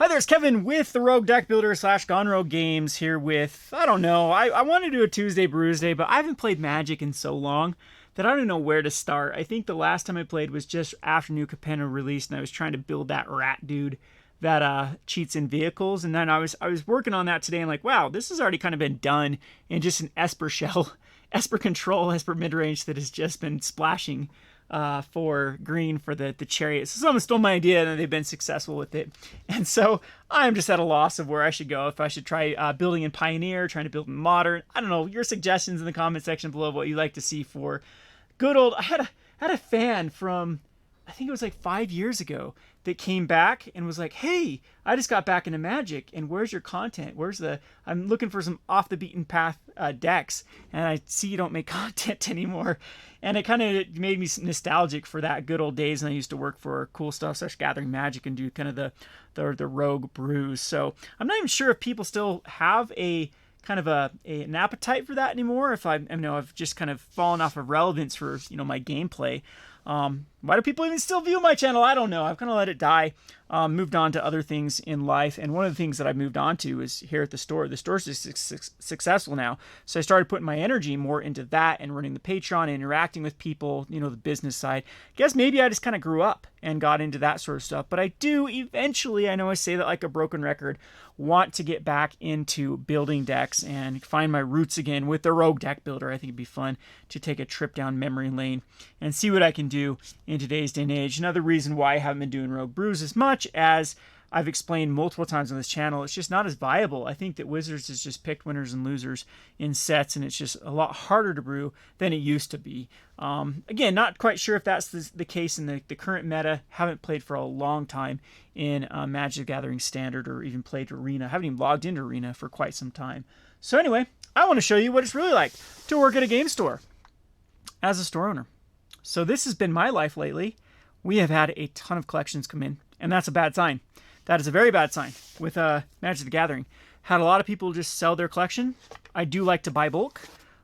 Hi there, it's Kevin with the Rogue Deck Builder / Gone Rogue Games here with, I don't know, I want to do a Tuesday Brews Day, but I haven't played Magic in so long that I don't know where to start. I think the last time I played was just after New Capenna released, and I was trying to build that rat dude that cheats in vehicles, and then I was working on that today, and like, wow, this has already kind of been done in just an Esper shell, Esper control, Esper midrange that has just been splashing for green for the chariot. So someone stole my idea and they've been successful with it. And so I'm just at a loss of where I should go. If I should try building in Pioneer, trying to build in Modern. I don't know. Your suggestions in the comment section below of what you like to see for good old... I had a fan from, I think it was like 5 years ago, that came back and was like, hey, I just got back into Magic, and where's your content? I'm looking for some off the beaten path decks, and I see you don't make content anymore. And it kind of made me nostalgic for that good old days when I used to work for Cool Stuff / Gathering Magic and do kind of the rogue brews. So I'm not even sure if people still have a kind of an appetite for that anymore. If I've just kind of fallen off of relevance for my gameplay. Why do people even still view my channel? I don't know. I've kind of let it die. Moved on to other things in life, and one of the things that I moved on to is here at the store. The store's just successful now, so I started putting my energy more into that and running the Patreon and interacting with people, the business side. I guess maybe I just kind of grew up and got into that sort of stuff, but I do eventually, I know I say that like a broken record, want to get back into building decks and find my roots again with the Rogue Deck Builder. I think it'd be fun to take a trip down memory lane and see what I can do in today's day and age. Another reason why I haven't been doing Rogue Brews as much, as I've explained multiple times on this channel, it's just not as viable. I think that Wizards has just picked winners and losers in sets, and it's just a lot harder to brew than it used to be. Again, not quite sure if that's the case in the current meta. Haven't played for a long time in Magic the Gathering Standard or even played Arena. Haven't even logged into Arena for quite some time. So anyway, I want to show you what it's really like to work at a game store as a store owner. So this has been my life lately. We have had a ton of collections come in, and that's a bad sign. That is a very bad sign with Magic the Gathering. Had a lot of people just sell their collection. I do like to buy bulk.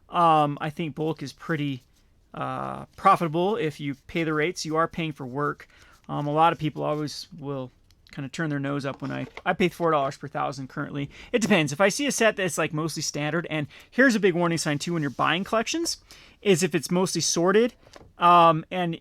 I think bulk is pretty profitable if you pay the rates. You are paying for work. A lot of people always will kind of turn their nose up when I pay $4 per thousand currently. It depends. If I see a set that's like mostly standard, and here's a big warning sign too when you're buying collections, is if it's mostly sorted, and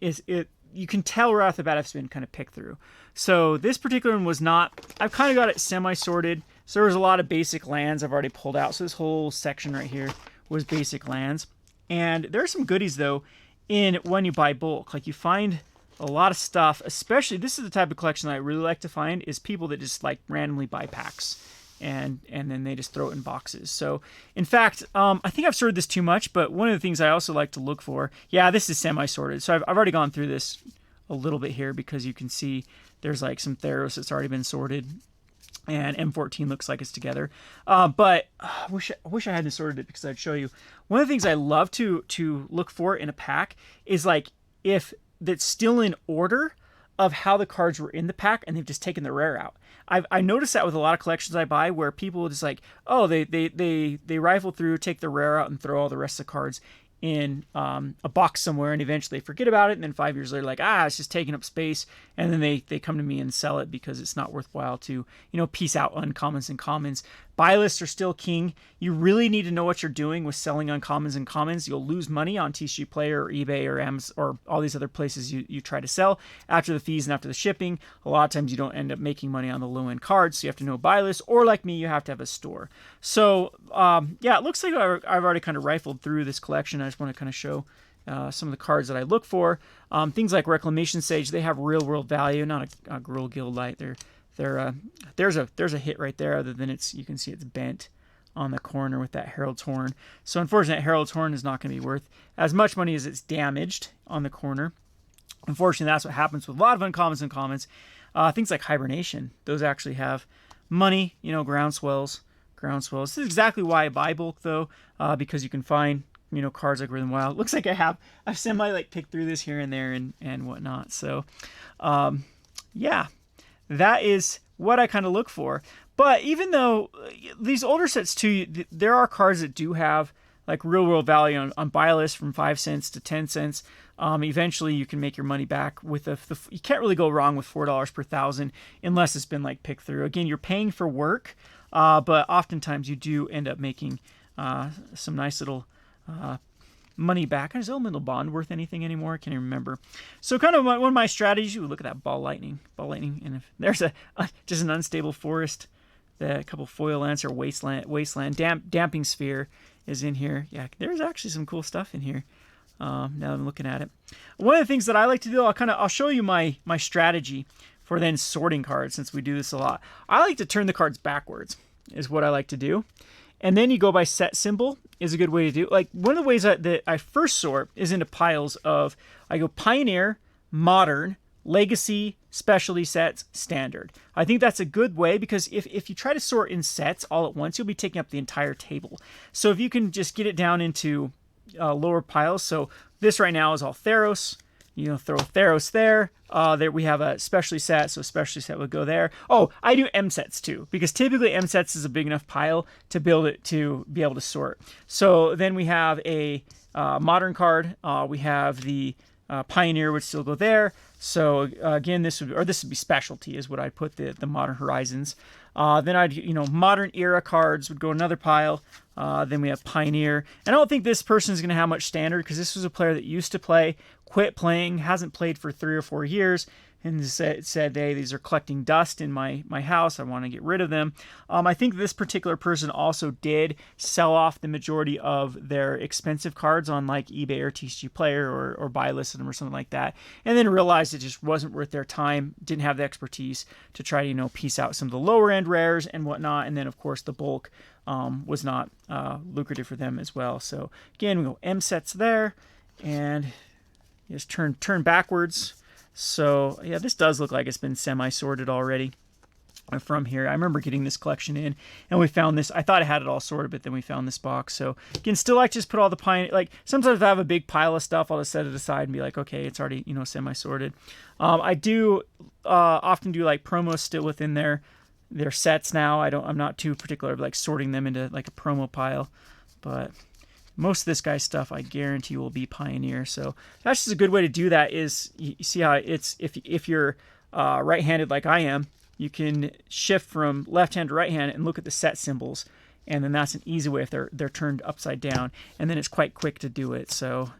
you can tell right off the bat if it's been kind of picked through. So this particular one was not. I've kind of got it semi-sorted. So there's a lot of basic lands I've already pulled out. So this whole section right here was basic lands. And there are some goodies though in when you buy bulk. Like you find a lot of stuff, especially this is the type of collection that I really like to find, is people that just like randomly buy packs. And then they just throw it in boxes. So, in fact, I think I've sorted this too much, but one of the things I also like to look for, yeah, this is semi-sorted. So I've already gone through this a little bit here because you can see there's like some Theros that's already been sorted, and M14 looks like it's together. But I wish I hadn't sorted it because I'd show you. One of the things I love to look for in a pack is like if that's still in order of how the cards were in the pack and they've just taken the rare out. I noticed that with a lot of collections I buy where people will just like, oh, they rifle through, take the rare out and throw all the rest of the cards in a box somewhere, and eventually they forget about it, and then 5 years later like, it's just taking up space, and then they come to me and sell it because it's not worthwhile to piece out uncommons and commons. Buy lists are still king. You really need to know what you're doing with selling uncommons and commons. You'll lose money on TCG Player or eBay or Amazon or all these other places you try to sell after the fees and after the shipping. A lot of times you don't end up making money on the low end cards, so you have to know buy lists, or like me, you have to have a store. So yeah, it looks like I've already kind of rifled through this collection. I just want to kind of show some of the cards that I look for. Things like Reclamation Sage, they have real world value, not a Gruul Guild Light. There's a hit right there, other than you can see it's bent on the corner with that Herald's Horn. So unfortunately, Herald's Horn is not going to be worth as much money as it's damaged on the corner. Unfortunately, that's what happens with a lot of uncommons and commons. Things like Hibernation, those actually have money, groundswells. This is exactly why I buy bulk though, because you can find cards like Rhythm Wild. Looks like I've semi like picked through this here and there and whatnot. So yeah, that is what I kind of look for. But even though these older sets too, there are cards that do have like real world value on buy lists from 5 cents to 10 cents. Eventually you can make your money back with you can't really go wrong with $4 per thousand unless it's been like picked through. Again, you're paying for work, but oftentimes you do end up making some nice little money back. Is elemental bond worth anything anymore? I can't even remember. So kind of one of my strategies. Ooh, look at that ball lightning, and if there's just an unstable forest, a couple foil lands or wasteland damping sphere is in here. Yeah, there's actually some cool stuff in here. Now I'm looking at it. One of the things that I like to do, I'll show you my strategy for then sorting cards, since we do this a lot. I like to turn the cards backwards, is what I like to do. And then you go by set symbol is a good way to do. Like one of the ways that I first sort is into piles of, I go Pioneer, Modern, Legacy, Specialty Sets, Standard. I think that's a good way, because if you try to sort in sets all at once, you'll be taking up the entire table. So if you can just get it down into lower piles. So this right now is all Theros. You know, throw Theros there. There we have a specialty set, so a specialty set would go there. Oh, I do M sets too, because typically M sets is a big enough pile to build it to be able to sort. So then we have a modern card. We have the Pioneer would still go there. So again, this would be specialty is what I'd put the Modern Horizons. Then modern era cards would go another pile. Then we have Pioneer. And I don't think this person is going to have much standard, because this was a player that used to play, quit playing, hasn't played for 3 or 4 years, and said, hey, these are collecting dust in my house. I want to get rid of them. I think this particular person also did sell off the majority of their expensive cards on like eBay or TCG Player, or buy listed them or something like that, and then realized it just wasn't worth their time, didn't have the expertise to try to, piece out some of the lower end rares and whatnot. And then of course the bulk was not lucrative for them as well. So again, we go M sets there, and just turn backwards. So yeah, this does look like it's been semi-sorted already from here. I remember getting this collection in, and we found this. I thought I had it all sorted, but then we found this box. So again, still like just put all the Pioneer. Like sometimes if I have a big pile of stuff, I'll just set it aside and be like, okay, it's already semi-sorted. I do often do like promos still within their sets now. I'm not too particular of like sorting them into like a promo pile, but most of this guy's stuff I guarantee will be Pioneer. So that's just a good way to do that. Is you see how it's if you're right-handed like I am, you can shift from left hand to right hand and look at the set symbols, and then that's an easy way if they're turned upside down, and then it's quite quick to do it. So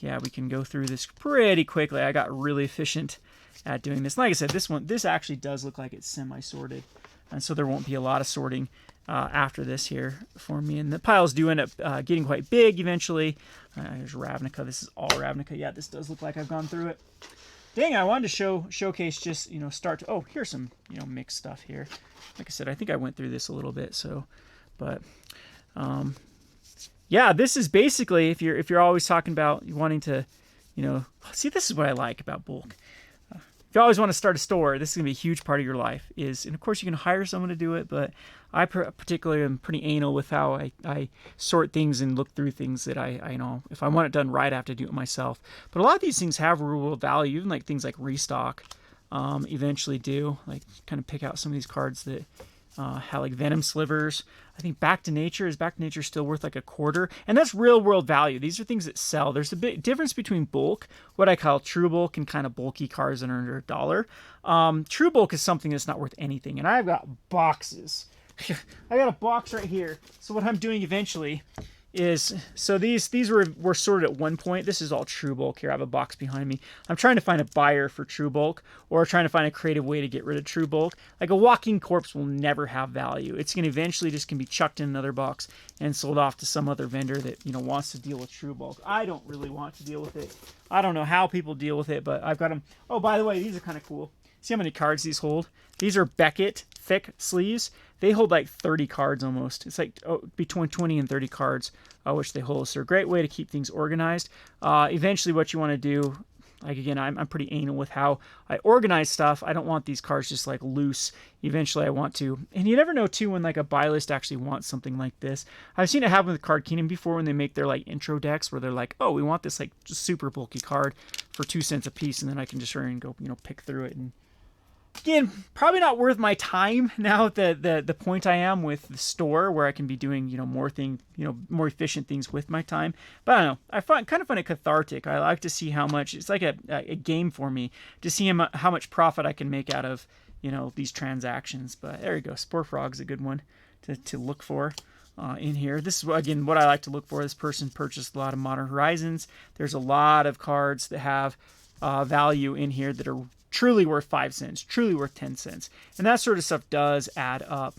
yeah, we can go through this pretty quickly. I got really efficient at doing this. Like I said, this actually does look like it's semi-sorted, and so there won't be a lot of sorting after this here for me. And the piles do end up getting quite big eventually. There's Ravnica. This is all Ravnica. Yeah, this does look like I've gone through it. Dang, I wanted to showcase just, start to... Oh, here's some, mixed stuff here. Like I said, I think I went through this a little bit, so... But, yeah, this is basically, if you're always talking about wanting to, See, this is what I like about bulk. If you always want to start a store, this is going to be a huge part of your life. And of course, you can hire someone to do it, but I particularly am pretty anal with how I sort things and look through things that I know. If I want it done right, I have to do it myself. But a lot of these things have real world value, even like things like Restock eventually do. Like kind of pick out some of these cards that have like Venom Slivers. I think Back to Nature still worth like $0.25, and that's real world value. These are things that sell. There's a big difference between bulk, what I call true bulk, and kind of bulky cards that are under $1. True bulk is something that's not worth anything, and I've got boxes. I got a box right here. So what I'm doing eventually is, so these were sorted at one point. This is all true bulk here. I have a box behind me. I'm trying to find a buyer for true bulk, or trying to find a creative way to get rid of true bulk. Like a walking corpse will never have value. It's going to eventually just can be chucked in another box and sold off to some other vendor that wants to deal with true bulk. I don't really want to deal with it. I don't know how people deal with it, but I've got them. Oh, by the way, these are kind of cool. See how many cards these hold? These are Beckett thick sleeves. They hold like 30 cards almost. It's like between 20 and 30 cards, which they hold. So they're a great way to keep things organized. Eventually what you want to do, like again, I'm pretty anal with how I organize stuff. I don't want these cards just like loose. Eventually I want to, and you never know too when like a buy list actually wants something like this. I've seen it happen with Card Kingdom before when they make their like intro decks where they're like, oh, we want this like just super bulky card for 2 cents a piece, and then I can just hurry and go pick through it and Again, probably not worth my time now at the point I am with the store where I can be doing, more efficient things with my time. But I don't know. Kind of find it cathartic. I like to see how much, it's like a game for me to see how much profit I can make out of, these transactions. But there you go. Spore Frog's a good one to look for. In here. This is, again, what I like to look for. This person purchased a lot of Modern Horizons. There's a lot of cards that have value in here that are truly worth 5 cents, truly worth 10 cents. And that sort of stuff does add up.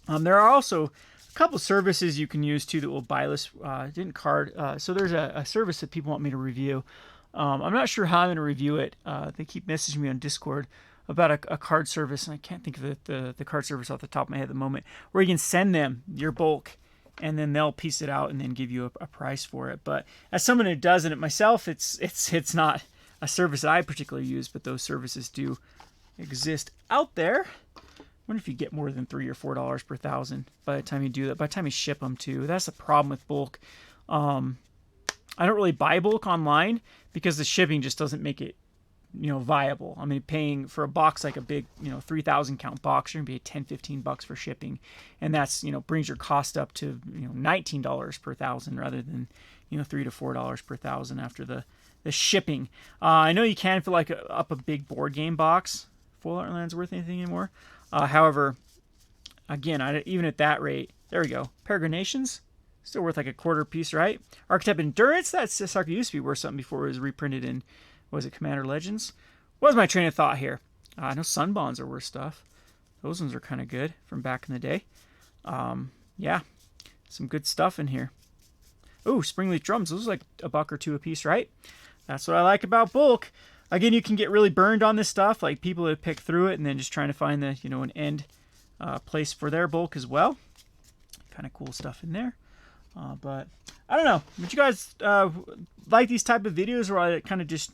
There are also a couple services you can use too that will buy list, so there's a service that people want me to review. I'm not sure how I'm going to review it. They keep messaging me on Discord about a card service, and I can't think of the card service off the top of my head at the moment, where you can send them your bulk, and then they'll piece it out and then give you a price for it. But as someone who doesn't it myself, it's not a service that I particularly use, but those services do exist out there. I wonder if you get more than $3 or $4 per thousand by the time you do that. By the time you ship them too, that's the problem with bulk. I don't really buy bulk online because the shipping just doesn't make it viable. I mean, paying for a box like a big 3,000 count box, you're gonna pay $10-15 for shipping, and that's brings your cost up to $19 per thousand rather than $3 to $4 per thousand after the shipping. I know you can fill up a big board game box. Full Heartland's worth anything anymore. However, again, even at that rate, there we go. Peregrinations still worth like a quarter piece, right? Archetype Endurance, that sucker used to be worth something before it was reprinted in, was it Commander Legends? What was my train of thought here? I know Sunbonds are worth stuff. Those ones are kind of good from back in the day. Yeah, some good stuff in here. Ooh, Springleaf Drums. Those are like $1 or $2 a piece, right? That's what I like about bulk. Again, you can get really burned on this stuff, like people that pick through it and then just trying to find the an end place for their bulk as well. Kind of cool stuff in there. But I don't know. Would you guys like these type of videos where I kind of just,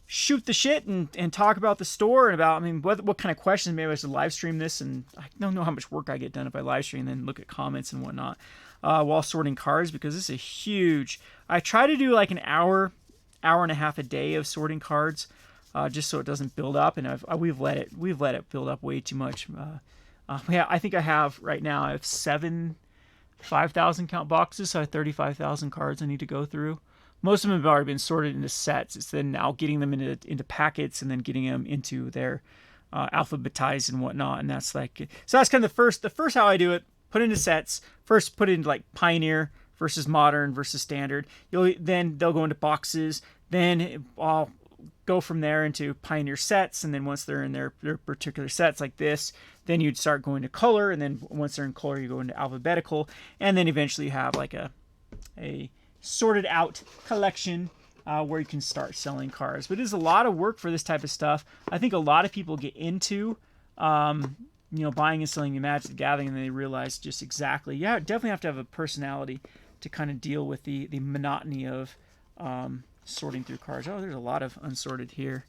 shoot the shit and talk about the store and about, what kind of questions? Maybe I should live stream this, and I don't know how much work I get done if I live stream and then look at comments and whatnot while sorting cards, because this is a huge. I try to do like an hour and a half a day of sorting cards, just so it doesn't build up, and we've let it build up way too much. I think I have right now. I have 7 5,000 count boxes, so I have 35,000 cards I need to go through. Most of them have already been sorted into sets. It's then now getting them into packets and then getting them into their alphabetized and whatnot. And that's like, so that's kind of the first how I do it. Put into sets. First, put into like Pioneer versus Modern versus Standard. Then they'll go into boxes. Then I'll go from there into Pioneer sets, and then once they're in their particular sets like this, then you'd start going to color, and then once they're in color, you go into alphabetical, and then eventually you have like a sorted out collection where you can start selling cards. But it is a lot of work for this type of stuff. I think a lot of people get into buying and selling the Magic the Gathering, and then they realize just exactly, definitely have to have a personality to kind of deal with the monotony of sorting through cards. Oh, there's a lot of unsorted here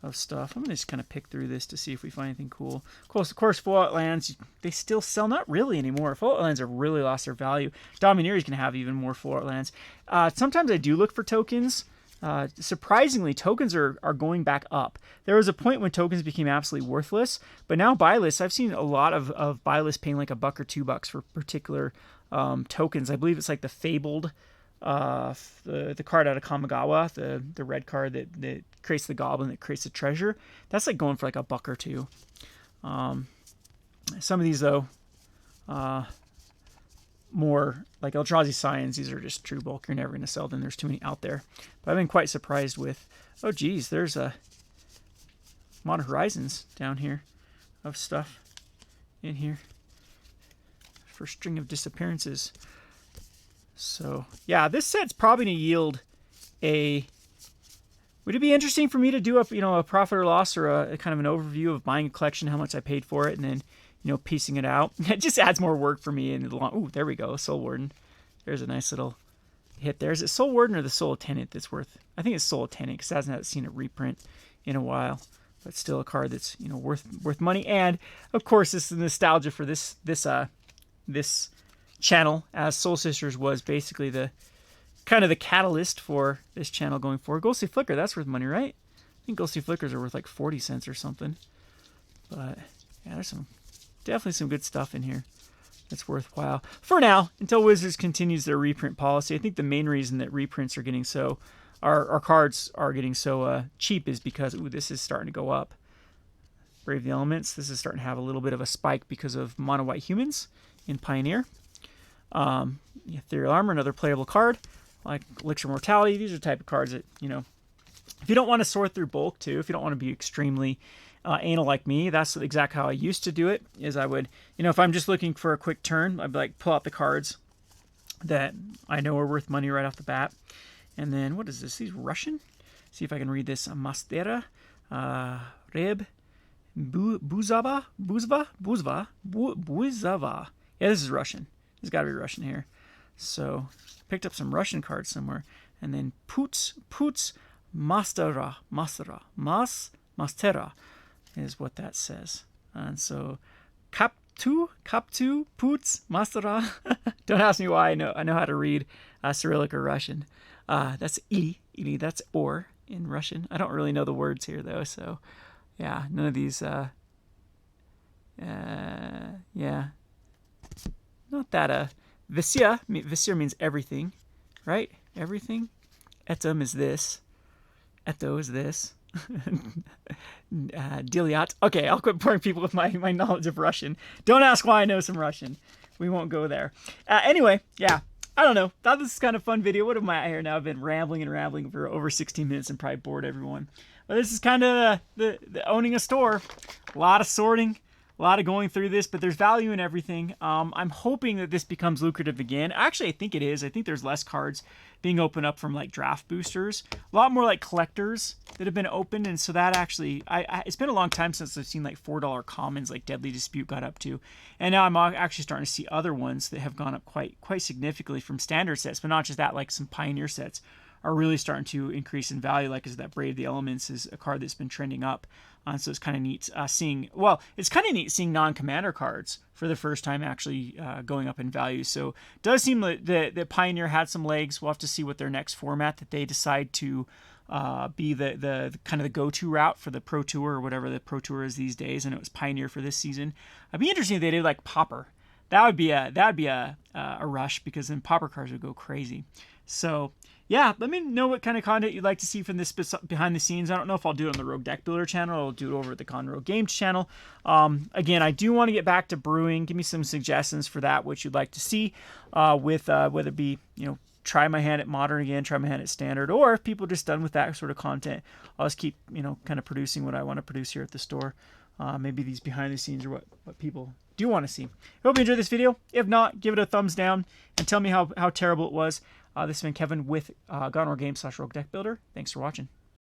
of stuff. I'm gonna just kind of pick through this to see if we find anything cool. Of course, Fallout Lands, they still sell, not really anymore. Fallout Lands have really lost their value. Domineer is gonna have even more Fallout Lands. Sometimes I do look for tokens. Surprisingly, tokens are going back up. There was a point when tokens became absolutely worthless, but now buy lists, I've seen a lot of buy lists paying like $1 or $2 for particular tokens. I believe it's like the Fabled, the card out of Kamigawa, the red card that creates the goblin that creates the treasure. That's like going for like $1 or $2. Some of these though, more like Eldrazi Scions, these are just true bulk. You're never going to sell them. There's too many out there. But I've been quite surprised with, oh geez, there's a Modern Horizons down here of stuff in here. First string of disappearances. So yeah, this set's probably going to yield a. Would it be interesting for me to do a profit or loss, or a kind of an overview of buying a collection, how much I paid for it, and then piecing it out? It just adds more work for me in the long. Ooh, there we go, Soul Warden. There's a nice little hit there. Is it Soul Warden or the Soul Tenant that's worth? I think it's Soul Tenant because I haven't seen a reprint in a while, but still a card that's worth money. And of course, this is nostalgia for this channel, as Soul Sisters was basically the kind of the catalyst for this channel going forward. Ghostly Flicker, that's worth money, right? I think Ghostly Flickers are worth like 40 cents or something. But yeah, there's definitely some good stuff in here that's worthwhile. For now, until Wizards continues their reprint policy. I think the main reason that reprints are getting so, our cards are getting so cheap is because, ooh, this is starting to go up. Brave the Elements, this is starting to have a little bit of a spike because of Mono White Humans in Pioneer. Ethereal Armor, another playable card. Like Elixir Mortality, these are the type of cards that, you know, if you don't want to sort through bulk too, if you don't want to be extremely anal like me, that's exactly how I used to do it, is I would, you know, if I'm just looking for a quick turn, I'd like pull out the cards that I know are worth money right off the bat. And then, what is this? These Russian? See if I can read this. Mastera, Reb, Buzava. Yeah, this is Russian. There's got to be Russian here. So, picked up some Russian cards somewhere. And then Puts Mastera is what that says. And so Kaptu, Puts Mastera. Don't ask me why. I know how to read Cyrillic or Russian. That's Ili, that's or in Russian. I don't really know the words here though, so yeah, none of these yeah. Not that Visir means everything, right? Everything. Etum is this. Eto is this. Diliat. Okay, I'll quit boring people with my knowledge of Russian. Don't ask why I know some Russian. We won't go there. Anyway, yeah. I don't know. Thought this is kind of fun video. What am I here now? I've been rambling for over 16 minutes and probably bored everyone. But this is kind of the owning a store. A lot of sorting. A lot of going through this, but there's value in everything. I'm hoping that this becomes lucrative again. Actually, I think it is. I think there's less cards being opened up from like draft boosters. A lot more like collectors that have been opened, and so that actually, it's been a long time since I've seen like $4 commons like Deadly Dispute got up to, and now I'm actually starting to see other ones that have gone up quite significantly from standard sets, but not just that, like some Pioneer sets are really starting to increase in value. Like is that Brave the Elements is a card that's been trending up. So it's kind of neat seeing non-commander cards for the first time actually going up in value. So it does seem that Pioneer had some legs. We'll have to see what their next format that they decide to be the kind of the go-to route for the Pro Tour or whatever the Pro Tour is these days. And it was Pioneer for this season. It'd be interesting if they did like Pauper. That would be a rush, because then Pauper cards would go crazy. So yeah, let me know what kind of content you'd like to see from this behind the scenes. I don't know if I'll do it on the Rogue Deck Builder channel, or I'll do it over at the Rogue Games channel. Again, I do want to get back to brewing. Give me some suggestions for that, which you'd like to see, with whether it be, you know, try my hand at Modern again, try my hand at Standard, or if people are just done with that sort of content, I'll just keep, you know, kind of producing what I want to produce here at the store. Maybe these behind the scenes are what people do want to see. I hope you enjoyed this video. If not, give it a thumbs down and tell me how terrible it was. This has been Kevin with Games / Rogue Deck Builder. Thanks for watching.